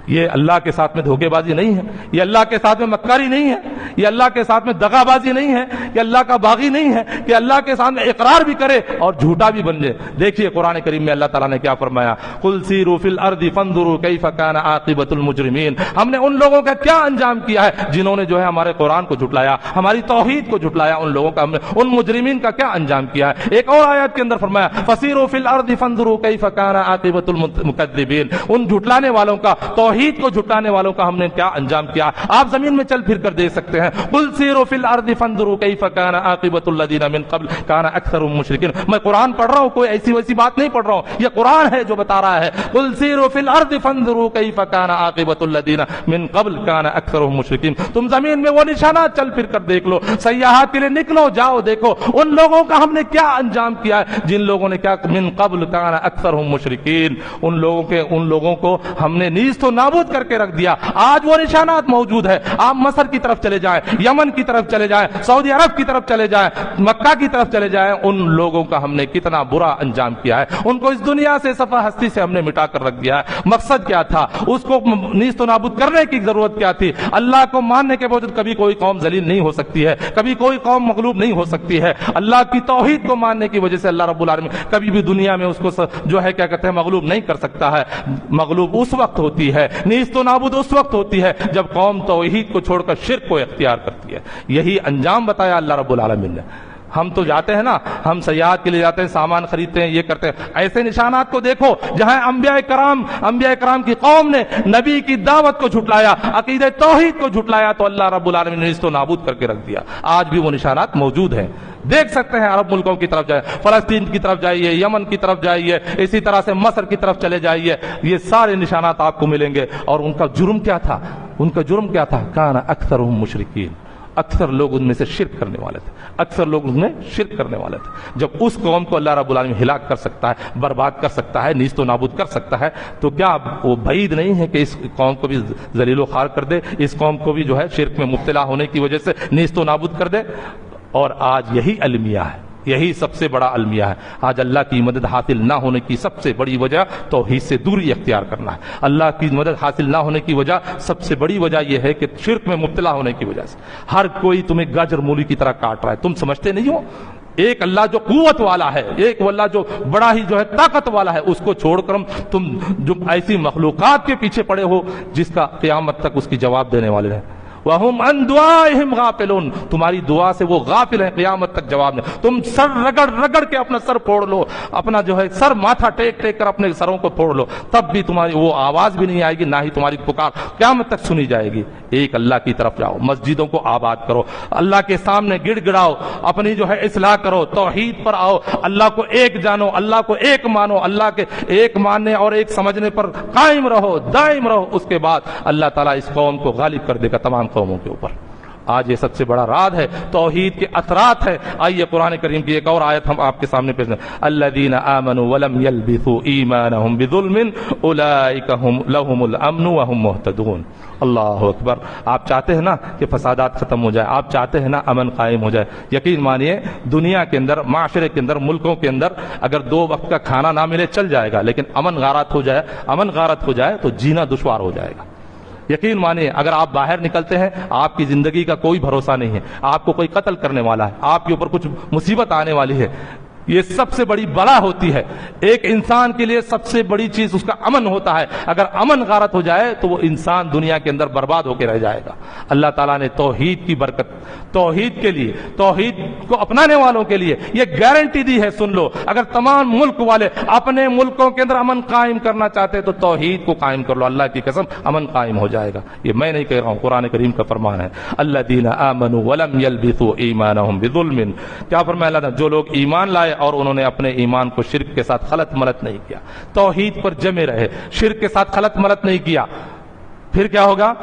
A: یہ اللہ کے ساتھ میں دھوکے بازی نہیں ہے، یہ اللہ کے ساتھ میں مکاری نہیں ہے، یہ اللہ کے ساتھ میں دغا بازی نہیں ہے، یہ اللہ کا باغی نہیں ہے کہ اللہ کے سامنے اقرار بھی کرے اور جھوٹا بھی بن جائے۔ دیکھیے قرآن کریم میں اللہ تعالیٰ نے کیا فرمایا، قل سیروا فی الارض فانظروا کیف کان عاقبۃ المجرمین، ہم نے ان لوگوں کا کیا انجام کیا ہے جنہوں نے جو ہے ہمارے قرآن کو جھٹلایا، ہماری توحید کو جھٹلایا، ان لوگوں کا ہم نے ان مجرمین کا کیا انجام کیا ہے۔ ایک اور آیت کے اندر فرمایا فسیروا فی الارض فانظروا کیف کان عاقبۃ المکذبین، ان جھٹلانے والوں کا، توحید کو جھٹانے والوں کا ہم نے کیا انجام کیا۔ آپ زمین میں چل پھر کر دیکھ سکتے ہیں، قل سیروا فی الارض فانظروا کیف کان عاقبۃ الذین من قبل کان اکثرهم مشرکین۔ میں قرآن پڑھ رہا ہوں، کوئی ایسی ویسی بات نہیں پڑھ رہا ہوں، یہ قرآن ہے جو بتا رہا ہے، قل سیروا فی الارض فانظروا کیف کان عاقبۃ الذین من قبل کان اکثرهم مشرکین۔ تم زمین میں وہ نشانات چل پھر کر دیکھ لو، سیاحت کے لیے نکلو، جاؤ دیکھو ان لوگوں کا ہم نے کیا انجام کیا ہے جن لوگوں نے کیا، من قبل کان اکثرهم مشرکین، ان لوگوں کو ہم نے نیز تو نابود کر کے رکھ دیا۔ آج وہ نشانات موجود ہے، آپ مصر کی طرف چلے جائیں، یمن کی طرف چلے جائیں، سعودی عرب کی طرف چلے جائیں، مکہ کی طرف چلے جائیں، ان لوگوں کا ہم نے کتنا برا انجام کیا ہے، ان کو اس دنیا سے صفحہ ہستی سے ہم نے مٹا کر رکھ دیا ہے۔ مقصد کیا تھا؟ اس کو نیست و نابود کرنے کی ضرورت کیا تھی؟ اللہ کو ماننے کے باوجود کبھی کوئی قوم ذلیل نہیں ہو سکتی ہے، کبھی کوئی قوم مغلوب نہیں ہو سکتی ہے۔ اللہ کی توحید کو ماننے کی وجہ سے اللہ رب العالمین کبھی بھی دنیا میں اس کو جو ہے کیا کہتے ہیں مغلوب نہیں کر سکتا ہے۔ مغلوب اس وقت ہوتی ہے، نیست و نابود اس وقت ہوتی ہے جب قوم توحید کو چھوڑ کر شرک کو اختیار کرتی ہے۔ یہی انجام بتایا اللہ رب العالمین نے۔ ہم تو جاتے ہیں نا، ہم سیاحت کے لیے جاتے ہیں، سامان خریدتے ہیں، یہ کرتے ہیں، ایسے نشانات کو دیکھو جہاں انبیاء کرام کی قوم نے نبی کی دعوت کو جھٹلایا، عقیدہ توحید کو جھٹلایا، تو اللہ رب العالمین نے اس کو نابود کر کے رکھ دیا۔ آج بھی وہ نشانات موجود ہیں، دیکھ سکتے ہیں۔ عرب ملکوں کی طرف جائیں، فلسطین کی طرف جائیے، یمن کی طرف جائیے، اسی طرح سے مصر کی طرف چلے جائیے، یہ سارے نشانات آپ کو ملیں گے۔ اور ان کا جرم کیا تھا؟ ان کا جرم کیا تھا؟ کان اکثرهم مشرکین، اکثر لوگ ان میں سے شرک کرنے والے تھے، اکثر لوگ ان میں شرک کرنے والے تھے۔ جب اس قوم کو اللہ رب العالمین ہلاک کر سکتا ہے، برباد کر سکتا ہے، نیست و نابود کر سکتا ہے، تو کیا وہ بعید نہیں ہے کہ اس قوم کو بھی ذلیل و خوار کر دے، اس قوم کو بھی جو ہے شرک میں مبتلا ہونے کی وجہ سے نیست و نابود کر دے؟ اور آج یہی المیہ ہے، یہی سب سے بڑا المیہ ہے۔ آج اللہ کی مدد حاصل نہ ہونے کی سب سے بڑی وجہ توحید سے دوری اختیار کرنا ہے۔ اللہ کی مدد حاصل نہ ہونے کی وجہ سب سے بڑی وجہ یہ ہے کہ شرک میں مبتلا ہونے کی وجہ سے ہر کوئی تمہیں گاجر مولی کی طرح کاٹ رہا ہے، تم سمجھتے نہیں ہو۔ ایک اللہ جو قوت والا ہے، ایک اللہ جو بڑا ہی جو ہے طاقت والا ہے، اس کو چھوڑ کر تم جو ایسی مخلوقات کے پیچھے پڑے ہو جس کا قیامت تک اس کی جواب دینے والے ہیں۔ وَهُمْ عَنْ دُعَائِهِمْ غَافِلُونَ، تمہاری دعا سے وہ غافل ہیں، قیامت تک جواب دیں۔ تم سر رگڑ رگڑ کے اپنا سر پھوڑ لو، اپنا جو ہے سر ماتھا ٹیک ٹیک کر اپنے سروں کو پھوڑ لو، تب بھی تمہاری وہ آواز بھی نہیں آئے گی، نہ ہی تمہاری پکار قیامت تک سنی جائے گی۔ ایک اللہ کی طرف جاؤ، مسجدوں کو آباد کرو، اللہ کے سامنے گڑ گڑاؤ، اپنی جو ہے اصلاح کرو، توحید پر آؤ، اللہ کو ایک جانو، اللہ کو ایک مانو، اللہ کے ایک ماننے اور ایک سمجھنے پر قائم رہو، دائم رہو۔ اس کے بعد اللہ تعالیٰ اس قوم کو غالب کر دے گا تمام قوموں کے اوپر۔ آج یہ سب سے بڑا راز ہے، توحید کے اثرات ہے۔ آئیے قرآن کریم کی ایک اور آیت ہم آپ کے سامنے پیش کریں۔ الذین آمنوا ولم یلبثوا ایمانہم بظلم اولئک لہم الامن وہم مہتدون۔ اللہ اکبر۔ آپ چاہتے ہیں نا کہ فسادات ختم ہو جائے، آپ چاہتے ہیں نا امن قائم ہو جائے، یقین مانیے دنیا کے اندر، معاشرے کے اندر، ملکوں کے اندر اگر 2 وقت کا کھانا نہ ملے چل جائے گا، لیکن امن غارت ہو جائے تو جینا دشوار ہو جائے گا۔ یقین مانیے اگر آپ باہر نکلتے ہیں، آپ کی زندگی کا کوئی بھروسہ نہیں ہے، آپ کو کوئی قتل کرنے والا ہے، آپ کے اوپر کچھ مصیبت آنے والی ہے، یہ سب سے بڑی بلا ہوتی ہے۔ ایک انسان کے لیے سب سے بڑی چیز اس کا امن ہوتا ہے۔ اگر امن غارت ہو جائے تو وہ انسان دنیا کے اندر برباد ہو کے رہ جائے گا۔ اللہ تعالیٰ نے توحید کی برکت، توحید کے لیے، توحید کو اپنانے والوں کے لیے یہ گارنٹی دی ہے، سن لو، اگر تمام ملک والے اپنے ملکوں کے اندر امن قائم کرنا چاہتے تو توحید کو قائم کر لو، اللہ کی قسم امن قائم ہو جائے گا۔ یہ میں نہیں کہہ رہا ہوں، قرآن کریم کا فرمان ہے۔ الذین آمنوا ولم یلبثوا ایمانہم بظلم، کیا فرمایا اللہ نے؟ جو لوگ ایمان لائے اور انہوں نے اپنے ایمان کو شرک کے ساتھ خلط ملط نہیں کیا، توحید پر جمے رہے، شرک کے ساتھ خلط ملط نہیں کیا، پھر کیا ہوگا؟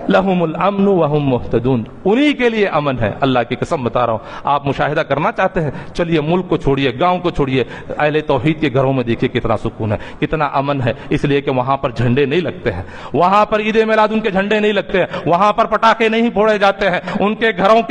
A: لہم الامن وہم مہتدون، انہی کے لیے امن ہے۔ اللہ کی قسم بتا رہا ہوں، آپ مشاہدہ کرنا چاہتے ہیں، چلیے ملک کو چھوڑیے، گاؤں کو چھوڑیے، اہل توحید کے گھروں میں دیکھیے کتنا سکون ہے، کتنا امن ہے، اس لیے کہ وہاں پر جھنڈے نہیں لگتے ہیں، وہاں پر عید میلاد ان کے جھنڈے نہیں لگتے ہیں، وہاں پر پٹاخے نہیں پھوڑے جاتے ہیں، ان کے گھروں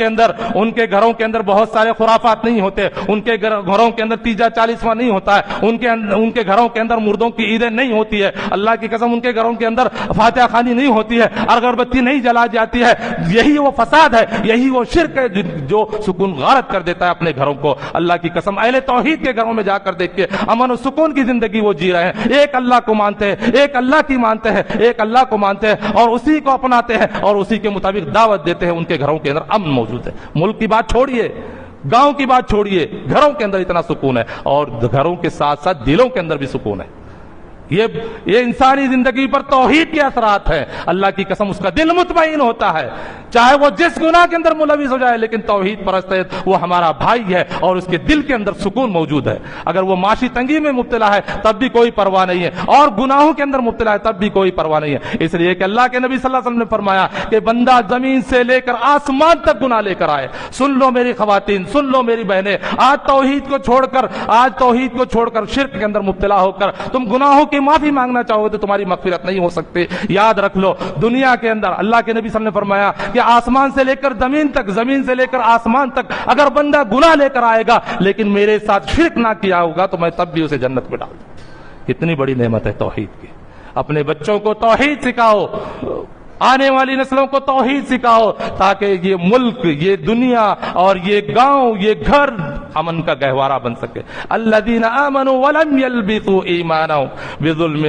A: کے اندر بہت سارے خرافات نہیں ہوتے، ان کے گھروں کے اندر تیجا چالیسواں نہیں ہوتا ہے، ان کے گھروں کے اندر مردوں کی عیدیں نہیں ہوتی ہے، اللہ کی قسم ان کے گھروں کے اندر فاتحہ خوانی نہیں ہوتی ہے، اگربتی نہیں جلا جاتی ہے۔ یہی وہ فساد ہے، یہی وہ شرک ہے جو سکون غارت کر دیتا ہے اپنے گھروں کو۔ اللہ کی قسم اہل توحید کے گھروں میں جا کر دیکھ کے امن و سکون کی زندگی وہ جی رہے ہیں، ایک اللہ کو مانتے ہیں، ایک اللہ کی مانتے ہیں، ایک اللہ کو مانتے ہیں اور اسی کو اپناتے ہیں اور اسی کے مطابق دعوت دیتے ہیں۔ ان کے گھروں کے اندر امن موجود ہے۔ ملک کی بات چھوڑیے، گاؤں کی بات چھوڑیے، گھروں کے اندر اتنا سکون ہے، اور گھروں کے ساتھ ساتھ دلوں کے اندر بھی سکون ہے۔ یہ انسانی زندگی پر توحید کے اثرات ہیں۔ اللہ کی قسم اس کا دل مطمئن ہوتا ہے، چاہے وہ جس گناہ کے اندر ملوث ہو جائے، لیکن توحید پرست ہے، وہ ہمارا بھائی ہے اور اس کے دل کے اندر سکون موجود ہے۔ اگر وہ معاشی تنگی میں مبتلا ہے تب بھی کوئی پرواہ نہیں ہے، اور گناہوں کے اندر مبتلا ہے تب بھی کوئی پرواہ نہیں ہے، اس لیے کہ اللہ کے نبی صلی اللہ علیہ وسلم نے فرمایا کہ بندہ زمین سے لے کر آسمان تک گناہ لے کر آئے۔ سن لو میری خواتین، سن لو میری بہنیں، آج توحید کو چھوڑ کر شرک کے اندر مبتلا ہو کر تم گناہوں کی معافی مانگنا چاہو تو تمہاری مغفرت نہیں ہو سکتی۔ یاد رکھ لو، دنیا کے اندر اللہ کے نبی صلی اللہ علیہ وسلم نے فرمایا کہ آسمان سے لے کر زمین تک، زمین سے لے کر آسمان تک اگر بندہ گناہ لے کر آئے گا لیکن میرے ساتھ شرک نہ کیا ہوگا تو میں تب بھی اسے جنت میں ڈال دوں۔ کتنی بڑی نعمت ہے توحید کی۔ اپنے بچوں کو توحید سکھاؤ، آنے والی نسلوں کو توحید سکھاؤ، تاکہ یہ ملک، یہ دنیا اور یہ گاؤں، یہ گھر امن کا گہوارہ بن سکے۔ الذین آمنوا ولم یلبثوا ایمانہم بظلم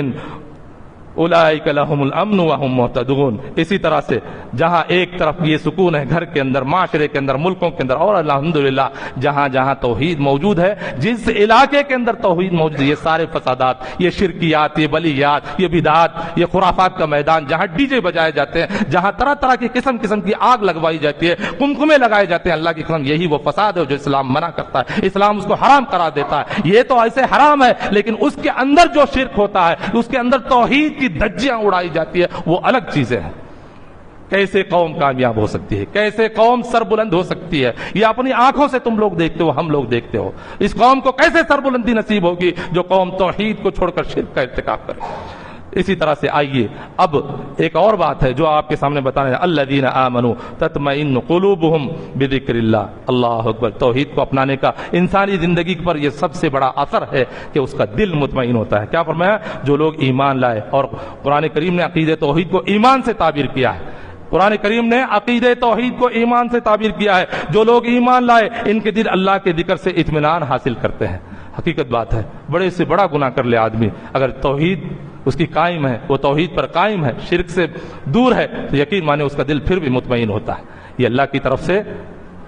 A: اولئک لہم الامن وہم مہتدون۔ اسی طرح سے جہاں ایک طرف یہ سکون ہے گھر کے اندر، معاشرے کے اندر، ملکوں کے اندر، اور الحمدللہ جہاں جہاں توحید موجود ہے، جس علاقے کے اندر توحید موجود ہے، یہ سارے فسادات، یہ شرکیات، یہ بلیات، یہ بدعات، یہ خرافات کا میدان، جہاں ڈی جے بجائے جاتے ہیں، جہاں طرح طرح کی قسم کی آگ لگوائی جاتی ہے، قمقمے لگائے جاتے ہیں، اللہ کی قسم یہی وہ فساد ہے جو اسلام منع کرتا ہے، اسلام اس کو حرام قرار دیتا ہے۔ یہ تو ایسے حرام ہے، لیکن اس کے اندر جو شرک ہوتا ہے، اس کے اندر توحید کی دھجیاں اڑائی جاتی ہے، وہ الگ چیزیں ہیں۔ کیسے قوم کامیاب ہو سکتی ہے، کیسے قوم سربلند ہو سکتی ہے، یہ اپنی آنکھوں سے تم لوگ دیکھتے ہو، ہم لوگ دیکھتے ہو۔ اس قوم کو کیسے سربلندی نصیب ہوگی جو قوم توحید کو چھوڑ کر شرک کا ارتکاب کرے۔ اسی طرح سے آئیے اب ایک اور بات ہے جو آپ کے سامنے بتانا ہے۔ الذین آمنوا تطمئن قلوبہم بذکر اللہ۔ اللہ اکبر۔ توحید کو اپنانے کا انسانی زندگی پر یہ سب سے بڑا اثر ہے کہ اس کا دل مطمئن ہوتا ہے۔ کیا فرمایا؟ جو لوگ ایمان لائے، اور قرآن کریم نے عقیدہ توحید کو ایمان سے تعبیر کیا ہے۔ قرآن کریم نے عقیدہ توحید کو ایمان سے تعبیر کیا ہے. جو لوگ ایمان لائے ان کے دل اللہ کے ذکر سے اطمینان حاصل کرتے ہیں. حقیقت بات ہے, بڑے سے بڑا گناہ کر لے آدمی, اگر توحید اس کی قائم ہے, وہ توحید پر قائم ہے, شرک سے دور ہے, تو یقین مانے اس کا دل پھر بھی مطمئن ہوتا ہے. یہ اللہ کی طرف سے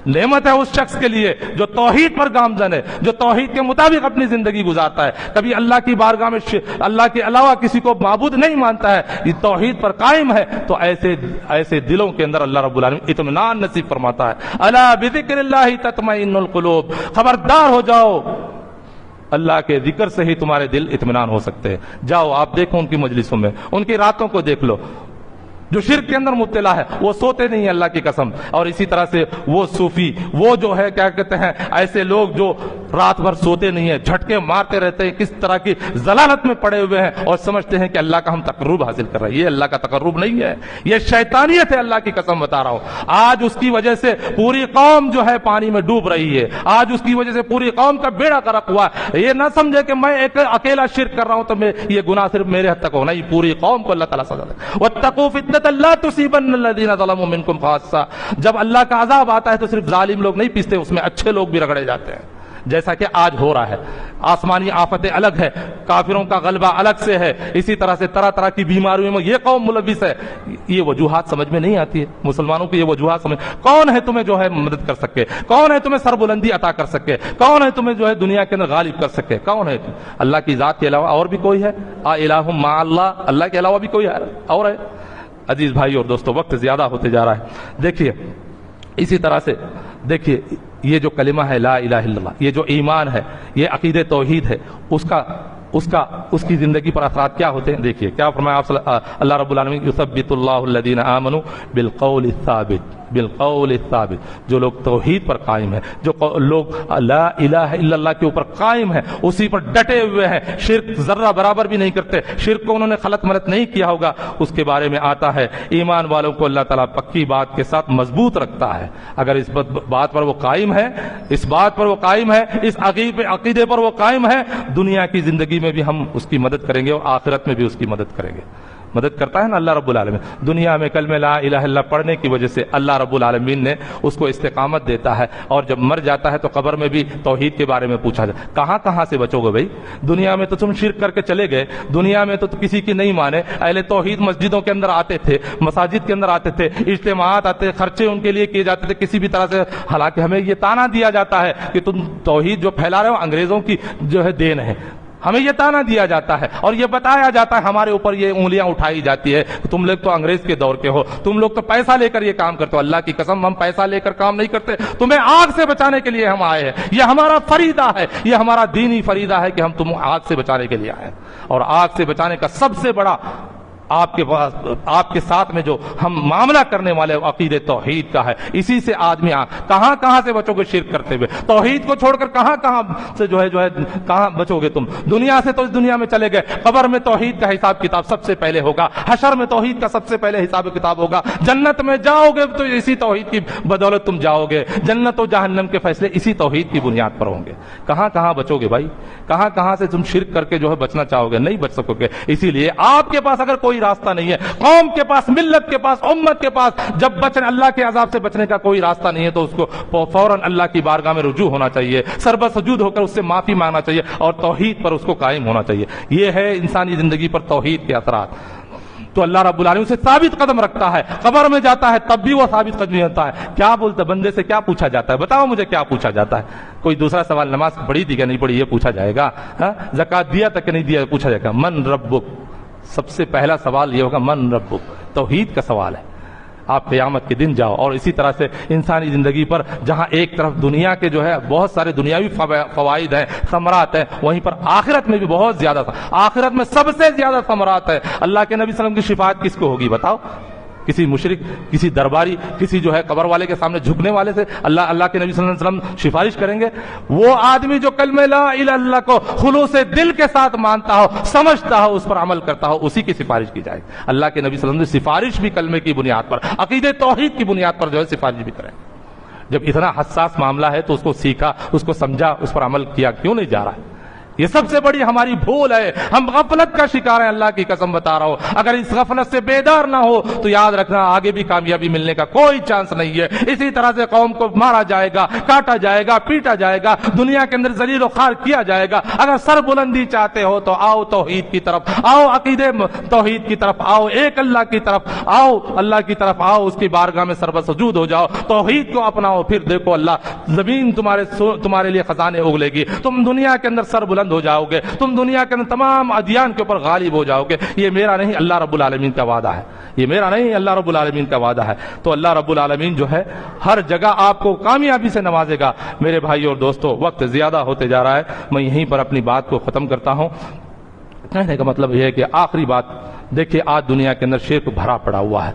A: نعمت ہے اس شخص کے لیے جو توحید پر گامزن ہے, جو توحید کے مطابق اپنی زندگی گزارتا ہے, کبھی اللہ کی بارگاہ میں اللہ کے علاوہ کسی کو معبود نہیں مانتا ہے, یہ توحید پر قائم ہے. تو ایسے دلوں کے اندر اللہ رب العالمین اطمینان نصیب فرماتا ہے. الا بذکر اللہ تطمئن القلوب, خبردار ہو جاؤ, اللہ کے ذکر سے ہی تمہارے دل اطمینان ہو سکتے ہیں. جاؤ آپ دیکھو ان کی مجلسوں میں, ان کی راتوں کو دیکھ لو. جو شرک کے اندر مبتلا ہے وہ سوتے نہیں ہیں اللہ کی قسم. اور اسی طرح سے وہ صوفی, وہ جو ہے کیا کہتے ہیں, ایسے لوگ جو رات بھر سوتے نہیں ہیں, جھٹکے مارتے رہتے ہیں, کس طرح کی ضلالت میں پڑے ہوئے ہیں اور سمجھتے ہیں کہ اللہ کا ہم تقرب حاصل کر رہے ہیں. یہ اللہ کا تقرب نہیں ہے, یہ شیطانیت ہے, اللہ کی قسم بتا رہا ہوں. آج اس کی وجہ سے پوری قوم جو ہے پانی میں ڈوب رہی ہے, آج اس کی وجہ سے پوری قوم کا بیڑا غرق ہوا ہے. یہ نہ سمجھے کہ میں ایک اکیلا شرک کر رہا ہوں تو یہ گناہ صرف میرے حد تک ہونا, یہ پوری قوم کو اللہ تعالیٰ سزا دے. واتقوا فتنة لا تصيبن الذين ظلموا منكم خاصة. جب اللہ کا عذاب آتا ہے تو صرف ظالم لوگ نہیں پیستے, اس میں اچھے لوگ بھی رگڑے جاتے ہیں, جیسا کہ آج ہو رہا ہے. آسمانی آفتیں الگ ہے, کافروں کا غلبہ الگ سے ہے, اسی طرح سے طرح طرح کی بیماریوں میں یہ قوم ملوث ہے. یہ وجوہات سمجھ میں نہیں آتی ہے مسلمانوں کو, یہ وجوہات سمجھ. کون ہے تمہیں جو ہے مدد کر سکے, کون ہے تمہیں سربلندی عطا کر سکے, کون ہے تمہیں جو ہے دنیا کے اندر غالب کر سکے, کون ہے؟ اللہ کی ذات کے علاوہ اور بھی کوئی ہے؟ الہ مع اللہ, اللہ کے علاوہ بھی کوئی ہے اور ہے؟ عزیز بھائی اور دوستو, وقت زیادہ ہوتے جا رہا ہے. دیکھیے اسی طرح سے دیکھیے یہ جو کلمہ ہے لا الہ الا اللہ, یہ جو ایمان ہے, یہ عقیدہ توحید ہے, اس کی زندگی پر اثرات کیا ہوتے ہیں؟ دیکھیے کیا فرمایا آپ اللہ رب العالمین, یثبت اللہ الذین آمنوا بالقول الثابت, بالقول الثابت. جو لوگ توحید پر قائم ہیں, جو لوگ لا الہ الا اللہ کے اوپر قائم ہیں, اسی پر ڈٹے ہوئے ہیں, شرک ذرہ برابر بھی نہیں کرتے, شرک کو انہوں نے خلط ملط نہیں کیا ہوگا, اس کے بارے میں آتا ہے ایمان والوں کو اللہ تعالیٰ پکی بات کے ساتھ مضبوط رکھتا ہے. اگر اس بات پر وہ قائم ہے, اس بات پر وہ قائم ہے, اس عقیدے پر وہ قائم ہے, دنیا کی زندگی میں بھی ہم اس کی مدد کریں گے اور آخرت میں بھی اس کی مدد کریں گے. مدد کرتا ہے نا اللہ رب العالمین. دنیا میں کلمہ لا الہ الا اللہ پڑھنے کی وجہ سے اللہ رب العالمین نے اس کو استقامت دیتا ہے, اور جب مر جاتا ہے تو قبر میں بھی توحید کے بارے میں پوچھا جائے. کہاں سے بچو گے بھائی؟ دنیا میں تو تم شرک کر کے چلے گئے, دنیا میں تو کسی کی نہیں مانے. اہل توحید مسجدوں کے اندر آتے تھے, مساجد کے اندر آتے تھے, اجتماعات آتے, خرچے ان کے لیے کیے جاتے تھے کسی بھی طرح سے. حالانکہ ہمیں یہ تانا دیا جاتا ہے کہ تم توحید جو پھیلا رہے ہو انگریزوں کی جو ہے دین ہے, ہمیں یہ تانا دیا جاتا ہے اور یہ بتایا جاتا ہے, ہمارے اوپر یہ انگلیاں اٹھائی جاتی ہے کہ تم لوگ تو انگریز کے دور کے ہو, تم لوگ تو پیسہ لے کر یہ کام کرتے ہو. اللہ کی قسم ہم پیسہ لے کر کام نہیں کرتے, تمہیں آگ سے بچانے کے لیے ہم آئے ہیں. یہ ہمارا فریضہ ہے, یہ ہمارا دینی فریضہ ہے کہ ہم تم آگ سے بچانے کے لیے آئے ہیں. اور آگ سے بچانے کا سب سے بڑا آپ کے ساتھ میں جو ہم معاملہ کرنے والے عقیدہ توحید کا ہے. اسی سے آدمی کہاں سے بچو گے شرک کرتے ہوئے؟ توحید کو چھوڑ کر کہاں سے جو ہے کہاں بچو گے تم؟ دنیا سے تو اس دنیا میں چلے گئے, قبر میں توحید کا حساب کتاب سب سے پہلے ہوگا, حشر میں توحید کا سب سے پہلے حساب کتاب ہوگا, جنت میں جاؤ گے تو اسی توحید کی بدولت تم جاؤ گے, جنت و جہنم کے فیصلے اسی توحید کی بنیاد پر ہوں گے. کہاں بچو گے بھائی؟ کہاں سے تم شرک کر کے جو ہے بچنا چاہو گے؟ نہیں بچ سکو گے. اسی لیے آپ کے پاس اگر کوئی راستہ نہیں ہے, قوم کے پاس, ملت کے پاس, امت کے پاس جب اللہ کے عذاب سے بچنے کا کوئی راستہ نہیں ہے تو اس کو فوراً اللہ کی بارگاہ میں رجوع ہونا چاہیے, سربسجود ہو کر اس سے معافی مانگنا چاہیے اور توحید پر اس کو قائم ہونا چاہیے. یہ ہے انسانی زندگی پر توحید کے اثرات. تو اللہ رب العالمین سے ثابت قدم رکھتا ہے, قبر میں جاتا ہے تب بھی وہ ثابت قدمی ہوتا ہے. کیا بولتا بندے سے کیا پوچھا جاتا ہے؟ بتاؤ مجھے کیا پوچھا جاتا ہے؟ کوئی دوسرا سوال, نماز پڑھی تھی کہ نہیں پڑھی یہ پوچھا جائے گا, زکات دیا تک کہ نہیں دیا پوچھا جائے گا. من ربک, سب سے پہلا سوال یہ ہوگا من ربک, توحید کا سوال ہے. آپ قیامت کے دن جاؤ اور اسی طرح سے انسانی زندگی پر جہاں ایک طرف دنیا کے جو ہے بہت سارے دنیاوی فوائد ہیں, ثمرات ہیں, وہیں پر آخرت میں بھی بہت زیادہ, آخرت میں سب سے زیادہ ثمرات ہے. اللہ کے نبی صلی اللہ علیہ وسلم کی شفاعت کس کو ہوگی بتاؤ؟ کسی مشرک, کسی درباری, کسی جو ہے قبر والے کے سامنے جھکنے والے سے اللہ کے نبی صلی اللہ علیہ وسلم سفارش کریں گے؟ وہ آدمی جو کلمہ لا الہ الا اللہ کو خلوص دل کے ساتھ مانتا ہو, سمجھتا ہو, اس پر عمل کرتا ہو, اسی کی سفارش کی جائے. اللہ کے نبی صلی اللہ علیہ وسلم سفارش بھی کلمے کی بنیاد پر, عقیدہ توحید کی بنیاد پر جو ہے سفارش بھی کریں. جب اتنا حساس معاملہ ہے تو اس کو سیکھا, اس کو سمجھا, اس پر عمل کیا کیوں نہیں جا رہا ہے؟ یہ سب سے بڑی ہماری بھول ہے، ہم غفلت کا شکار ہیں، اللہ کی قسم بتا رہا ہوں۔ اگر اس غفلت سے بیدار نہ ہو تو یاد رکھنا آگے بھی کامیابی ملنے کا کوئی چانس نہیں ہے۔ اسی طرح سے قوم کو مارا جائے گا، کاٹا جائے گا، پیٹا جائے گا، دنیا کے اندر ذلیل و خوار کیا جائے گا۔ اگر سر بلندی چاہتے ہو تو آؤ توحید کی طرف، آؤ عقیدے توحید کی طرف آؤ، ایک اللہ کی طرف آؤ، اللہ کی طرف آؤ، اس کی بارگاہ میں سربسجود ہو جاؤ، توحید کو اپناؤ، پھر دیکھو اللہ زمین تمہارے لیے خزانے اگلے گی، تم دنیا کے اندر سر بلند ہو جاؤ گے، تم دنیا کے اندر تمام ادیان کے اوپر غالب ہو جاؤ گے۔ یہ میرا نہیں، اللہ رب العالمین کا وعدہ ہے، یہ میرا نہیں، اللہ رب العالمین کا وعدہ ہے۔ تو اللہ رب العالمین جو ہے ہر جگہ آپ کو کامیابی سے نوازے گا۔ میرے بھائی اور دوستو، وقت زیادہ ہوتے جا رہا ہے، میں یہیں پر اپنی بات کو ختم کرتا ہوں۔ کہنے کا مطلب یہ ہے کہ آخری بات دیکھیے، آج دنیا کے اندر شرک بھرا پڑا ہوا ہے،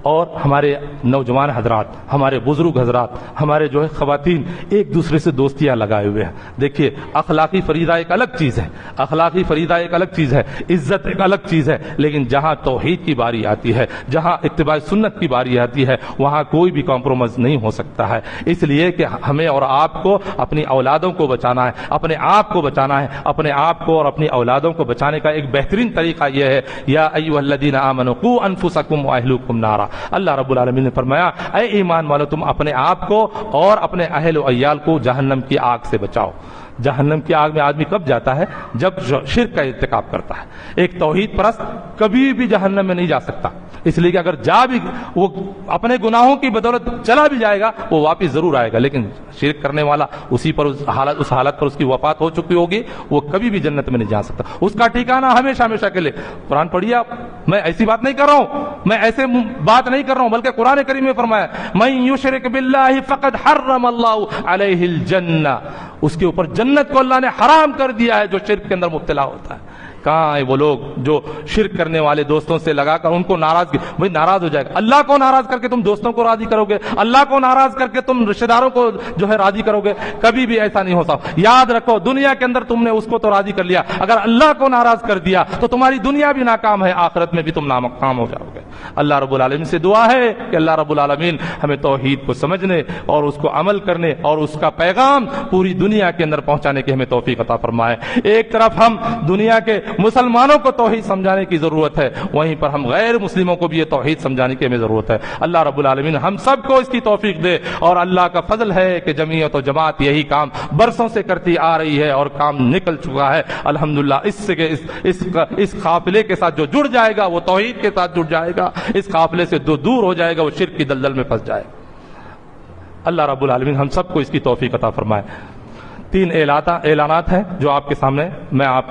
A: اور ہمارے نوجوان حضرات، ہمارے بزرگ حضرات، ہمارے جو ہے خواتین ایک دوسرے سے دوستیاں لگائے ہوئے ہیں۔ دیکھیے، اخلاقی فریضہ ایک الگ چیز ہے، اخلاقی فریضہ ایک الگ چیز ہے، عزت ایک الگ چیز ہے، لیکن جہاں توحید کی باری آتی ہے، جہاں اتباع سنت کی باری آتی ہے، وہاں کوئی بھی کمپرومائز نہیں ہو سکتا ہے۔ اس لیے کہ ہمیں اور آپ کو اپنی اولادوں کو بچانا ہے، اپنے آپ کو بچانا ہے، اپنے آپ کو اور اپنی اولادوں کو بچانے کا ایک بہترین طریقہ یہ ہے، یا ایھا الذین آمنوا قوا انفسکم واہلیکم نارا۔ اللہ رب العالمین نے فرمایا، اے ایمان والو، تم اپنے آپ کو اور اپنے اہل و عیال کو جہنم کی آگ سے بچاؤ۔ جہنم کی آگ میں آدمی کب جاتا ہے؟ جب شرک کا ارتکاب کرتا ہے۔ ایک توحید پرست کبھی بھی جہنم میں نہیں جا سکتا، اس لیے کہ اگر جا بھی وہ اپنے گناہوں کی بدولت چلا بھی جائے گا، وہ واپس ضرور آئے گا، لیکن شرک کرنے والا اس حالت پر اس کی وفات ہو چکی ہوگی، وہ کبھی بھی جنت میں نہیں جا سکتا۔ اس کا ٹھکانہ ہمیشہ ہمیشہ کے لیے قرآن پڑھیے آپ، میں ایسی بات نہیں کر رہا ہوں، میں ایسے بات نہیں کر رہا ہوں، بلکہ قرآن کریم میں فرمایا، من یشرک باللہ فقد حرم اللہ علیہ الجنہ، اس کے اوپر جنت کو اللہ نے حرام کر دیا ہے جو شرک کے اندر مبتلا ہوتا ہے۔ کہاں ہے وہ لوگ جو شرک کرنے والے دوستوں سے لگا کر ان کو ناراض بھائی ناراض ہو جائے گا؟ اللہ کو ناراض کر کے تم دوستوں کو راضی کرو گے؟ اللہ کو ناراض کر کے تم رشتہ داروں کو جو ہے راضی کرو گے؟ کبھی بھی ایسا نہیں ہوتا۔ یاد رکھو، دنیا کے اندر تم نے اس کو تو راضی کر لیا، اگر اللہ کو ناراض کر دیا تو تمہاری دنیا بھی ناکام ہے، آخرت میں بھی تم ناکام ہو جاؤ گے۔ اللہ رب العالمین سے دعا ہے کہ اللہ رب العالمین ہمیں توحید کو سمجھنے اور اس کو عمل کرنے اور اس کا پیغام پوری دنیا کے اندر پہنچانے کی ہمیں توفیق عطا فرمائے۔ ایک طرف ہم دنیا کے مسلمانوں کو توحید سمجھانے کی ضرورت ہے، وہیں پر ہم غیر مسلموں کو بھی یہ توحید سمجھانے کی ہمیں ضرورت ہے۔ اللہ رب العالمین ہم سب کو اس کی توفیق دے، اور اللہ کا فضل ہے کہ جمعیت و جماعت یہی کام برسوں سے کرتی آ رہی ہے اور کام نکل چکا ہے الحمدللہ۔ اس قافلے کے ساتھ جو جڑ جائے گا وہ توحید کے ساتھ جڑ جائے گا، اس قافلے سے دور ہو جائے گا وہ شرک کی دلدل میں پھنس جائے گا۔ اللہ رب العالمین ہم سب کو اس کی توفیق عطا فرمائے۔ 3 اعلانات ہیں جو آپ کے سامنے میں آپ